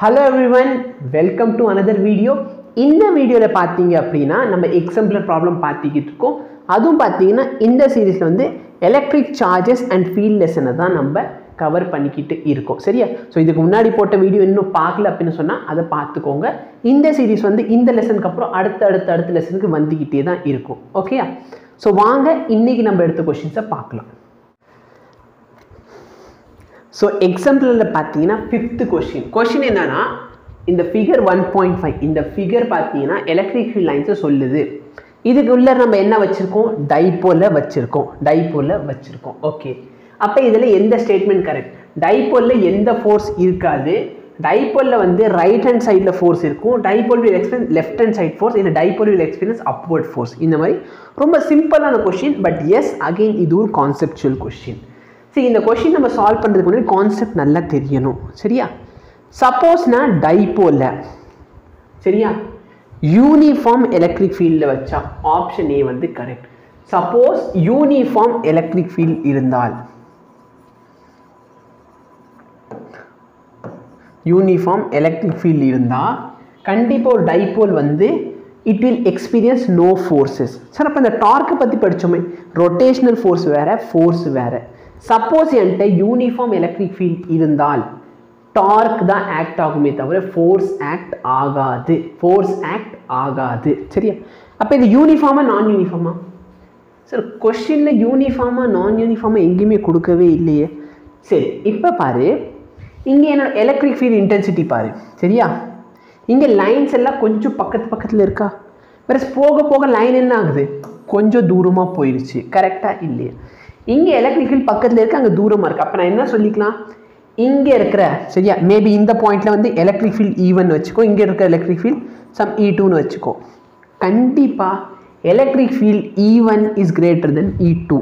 Hello everyone, welcome to another video. இந்த வீடியோல பாத்தீங்க அப்படினா நம்ம எக்ஸாம்பிளர் ப்ராப்ளம் பார்த்திக்கிட்டு இருக்கோம். அதுவும் பாத்தீங்கன்னா இந்த சீரிஸ்ல வந்து எலக்ட்ரிக் சார்ஜஸ் அண்ட் ஃபீல்ட் லெசனை தான் நம்ம கவர் பண்ணிக்கிட்டு இருக்கோம். சரியா? ஸோ இதுக்கு முன்னாடி போட்ட வீடியோ இன்னும் பார்க்கல அப்படின்னு சொன்னால் அதை பார்த்துக்கோங்க. இந்த சீரிஸ் வந்து இந்த லெசனுக்கு அப்புறம் அடுத்த லெசனுக்கு வந்துக்கிட்டே தான் இருக்கும். ஓகேயா? ஸோ வாங்க இன்னைக்கு நம்ம எடுத்த கொஸ்டின்ஸை பார்க்கலாம். ஸோ எக்ஸாம்பிளில் பார்த்தீங்கன்னா 5th கொஸ்டின் என்னன்னா, இந்த ஃபிகர் 1.5 இந்த ஃபிகர் பார்த்தீங்கன்னா எலக்ட்ரிக் ஃபீல்ட் லைன்ஸை சொல்லுது. இதுக்குள்ள நம்ம என்ன வச்சுருக்கோம்? டைபோலில் வச்சுருக்கோம். ஓகே, அப்போ இதில் எந்த ஸ்டேட்மெண்ட் கரெக்ட்? டைபோலில் எந்த ஃபோர்ஸ் இருக்காது. டைபோலில் வந்து ரைட் ஹேண்ட் சைடில் ஃபோர்ஸ் இருக்கும். Dipole will experience left hand side force, இல்லை dipole will experience upward force. இந்த மாதிரி ரொம்ப சிம்பிளான கொஸ்டின். பட் எஸ், அகெயின் இது ஒரு கான்செப்சுவல் கொஸ்டின். சரி, இந்த கொஸ்டின் நம்ம சால்வ் பண்ணுறதுக்கு முன்னாடி கான்செப்ட் நல்லா தெரியணும். சரியா? சப்போஸ் நான் டைபோலில் சரியா யூனிஃபார்ம் எலக்ட்ரிக் ஃபீல்டில் வச்சா ஆப்ஷன் ஏ வந்து correct. Suppose uniform electric field இருந்தால், கண்டிப்பாக ஒரு டைபோல் வந்து it will experience no forces. Sir, அப்போ இந்த டார்க்கை பற்றி படித்தோமே, ரொட்டேஷனல் ஃபோர்ஸ் வேறு, ஃபோர்ஸ் வேறு. சப்போஸ் என்கிட்ட யூனிஃபார்ம் எலக்ட்ரிக் ஃபீல்ட் இருந்தால் டார்க் தான் ஆக்ட் ஆகுமே தவிர ஃபோர்ஸ் ஆக்ட் ஆகாது. சரியா? அப்போ இது யூனிஃபார்மா நான் யூனிஃபார்மா? சார், கொஸ்டினில் யூனிஃபார்மா நான் யூனிஃபார்மா எங்கேயுமே கொடுக்கவே இல்லையே. சரி, இப்போ பாரு, இங்கே என்னோட எலக்ட்ரிக் ஃபீல்ட் இன்டென்சிட்டி பாரு. சரியா? இங்கே லைன்ஸ் எல்லாம் கொஞ்சம் பக்கத்தில் இருக்கா? வேறு போக போக லைன் என்ன ஆகுது? கொஞ்சம் தூரமாக போயிடுச்சு. கரெக்டாக இல்லையா? இங்கே எலக்ட்ரிக் ஃபீல்ட் பக்கத்தில் இருக்குது, அங்கே தூரமாக இருக்குது. அப்போ நான் என்ன சொல்லிக்கலாம்? இங்கே இருக்கிற சரியா மேபி இந்த பாயிண்டில் வந்து எலக்ட்ரிக் ஃபீல்ட் E1 வச்சுக்கோ, இங்கே இருக்கிற எலக்ட்ரிக் ஃபீல்ட் சம் E2ன்னு வச்சுக்கோ. கண்டிப்பாக electric field E1 is greater than E2.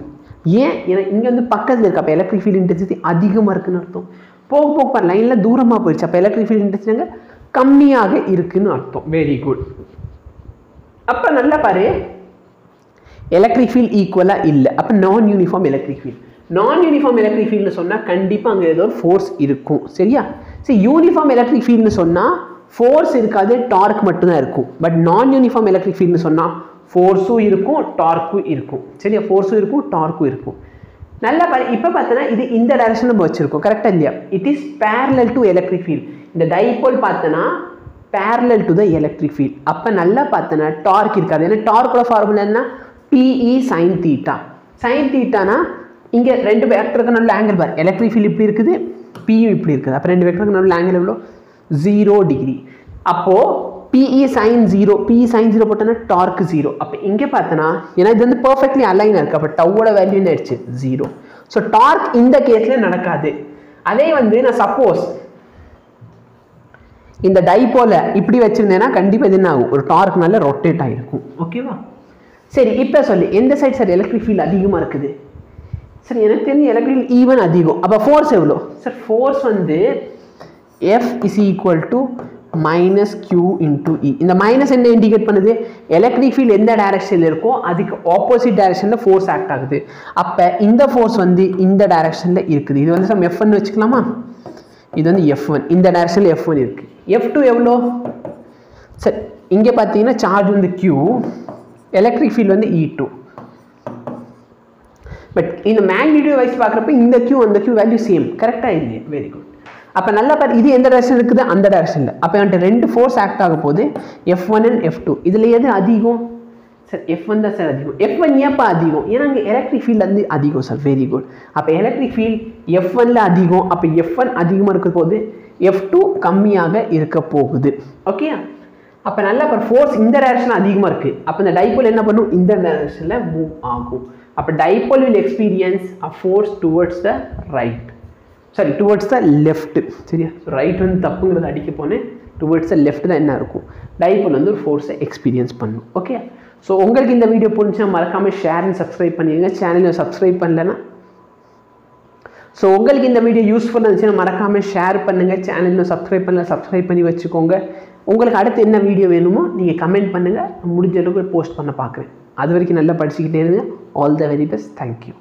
ஏன்? ஏன்னா இங்கே வந்து பக்கத்தில் இருக்குது. அப்போ எலக்ட்ரிக் ஃபீல்ட் இன்டென்சிட்டி அதிகமாக இருக்குன்னு அர்த்தம். போக போக லைனில் தூரமாக போயிடுச்சு. அப்போ எலக்ட்ரிக் ஃபீல்ட் இன்டென்சிட்டி அங்கே கம்மியாக இருக்குன்னு அர்த்தம். Very good. அப்போ நல்லா பாரு, எலக்ட்ரிக் ஃபீல்ட் ஈக்குவலாக இல்லை. அப்போ நான் யூனிஃபார்ம் எலக்ட்ரிக் ஃபீல்ட்னு சொன்னால் கண்டிப்பாக அங்கே ஏதோ ஒரு ஃபோர்ஸ் இருக்கும். சரியா? சரி, யூனிஃபார்ம் எலக்ட்ரிக் ஃபீல்ட்னு சொன்னால் ஃபோர்ஸ் இருக்காது, டார்க் மட்டும்தான் இருக்கும். பட் நான் யூனிஃபார்ம் எலக்ட்ரிக் ஃபீல்ட்னு சொன்னால் ஃபோர்ஸும் இருக்கும், டார்க்கும் இருக்கும். சரியா? ஃபோர்ஸும் இருக்கும், டார்க்கும் இருக்கும். நல்லா பாரு, இப்போ பார்த்தோன்னா இது இந்த டைரக்ஷன் நம்ம வச்சுருக்கோம். கரெக்டாக இல்லையா? It is parallel to electric field. இந்த டைபோல் பார்த்தோன்னா parallel to the electric field. அப்போ நல்லா பார்த்தோன்னா டார்க் இருக்காது. ஏன்னா டார்க்கோட ஃபார்முலா என்ன? PE sin θ. sin θனா இங்கே ரெண்டு வெக்டருக்கு நல்ல ஆங்கிள் பார். எலக்ட்ரிக் ஃபீல்ட் இப்படி இருக்குது, PU இப்படி இருக்குது. அப்போ ரெண்டு வெக்டருக்கு நல்ல ஆங்கிள் எவ்வளோ? 0 டிகிரி. அப்போது PE sin 0 போட்டோன்னா டார்க் 0. அப்போ இங்கே பார்த்தோன்னா ஏன்னா இது வந்து பர்ஃபெக்ட்லி அலைனாக இருக்குது. அப்போ டவோட வேல்யூ என்ன ஆயிடுச்சு? 0. ஸோ டார்க் இந்த கேஸில் நடக்காது. அதே வந்து நான் சப்போஸ் இந்த டைபோலை இப்படி வச்சுருந்தேன்னா கண்டிப்பாக இது என்ன ஆகும்? ஒரு டார்க் நல்ல ரொட்டேட் ஆகிருக்கும். ஓகேவா? சரி, இப்போ சொல்லி எந்த சைட் சார் எலக்ட்ரிக் ஃபீல்ட் அதிகமாக இருக்குது? சார், எனக்கு தெரிஞ்சு எலக்ட்ரிக் ஃபீல்ட் E1 அதிகம். அப்போ ஃபோர்ஸ் எவ்வளோ? சார், ஃபோர்ஸ் வந்து F is equal to minus Q into E. இந்த மைனஸ் என்ன இண்டிகேட் பண்ணுது? எலக்ட்ரிக் ஃபீல்ட் எந்த டைரக்ஷனில் இருக்கோ அதுக்கு ஆப்போசிட் டைரக்ஷனில் ஃபோர்ஸ் ஆக்ட் ஆகுது. அப்போ இந்த ஃபோர்ஸ் வந்து இந்த டைரக்ஷனில் இருக்குது. இது வந்து சம் F1 வச்சுக்கலாமா? இது வந்து F1, இந்த டைரக்ஷனில் F1 இருக்குது. F2 எவ்வளோ? சார், இங்கே பார்த்தீங்கன்னா சார்ஜ் வந்து Q, எலக்ட்ரிக் ஃபீல்ட் வந்து E2. பட் இந்த மேக்னிடியூட் வைஸ் பார்க்குறப்ப இந்த Q அந்த Q வேல்யூ சேம். கரெக்டாக இல்லையா? Very good. அப்போ நல்லா பாரு, இது எந்த டைரக்ஷன் இருக்குது? அந்த டைரக்ஷனில். அப்போ என்கிட்ட ரெண்டு ஃபோர்ஸ் ஆக்ட் ஆக போது, F1 அண்ட் F2. இதில் எது அதிகம்? சார், F1 தான் சார் அதிகம். F1 ஏப்பா அதிகம்? ஏன்னா அங்கே எலக்ட்ரிக் ஃபீல்டு வந்து அதிகம் சார். Very good. அப்போ எலக்ட்ரிக் ஃபீல்ட் F1ல் அதிகம். அப்போ F1 அதிகமாக இருக்க போது, F2 கம்மியாக இருக்க போகுது. ஓகே? அப்போ நல்லா இப்போ ஃபோர்ஸ் இந்த டைரக்ஷனில் அதிகமாக இருக்குது. அப்போ இந்த டைபோல் என்ன பண்ணும்? இந்த டைரக்ஷனில் மூவ் ஆகும். அப்போ dipole will experience a force towards the right, sorry towards the left. சரியா? ரைட் வந்து தப்புங்கிறது அடிக்க போனேன். டுவர்ட்ஸ் த லெஃப்ட் தான் என்ன இருக்கும்? டைபோல் வந்து ஒரு ஃபோர்ஸை எக்ஸ்பீரியன்ஸ் பண்ணும். ஓகே? ஸோ உங்களுக்கு இந்த வீடியோ பிடிச்சா மறக்காமல் ஷேர் அண்ட் சப்ஸ்கிரைப் பண்ணிடுங்க. சேனலை சப்ஸ்கிரைப் பண்ணலன்னா, ஸோ உங்களுக்கு இந்த வீடியோ யூஸ்ஃபுல்லாக இருந்துச்சுன்னா மறக்காமல் ஷேர் பண்ணுங்கள். சேனலில் சப்ஸ்கிரைப் பண்ணி வச்சுக்கோங்க. உங்களுக்கு அடுத்து என்ன வீடியோ வேணுமோ நீங்கள் கமெண்ட் பண்ணுங்கள். முடிஞ்ச அளவுக்கு போஸ்ட் பண்ண பார்க்குறேன். அது வரைக்கும் நல்லா படிச்சுக்கிட்டே இருங்க. All the very best. Thank you.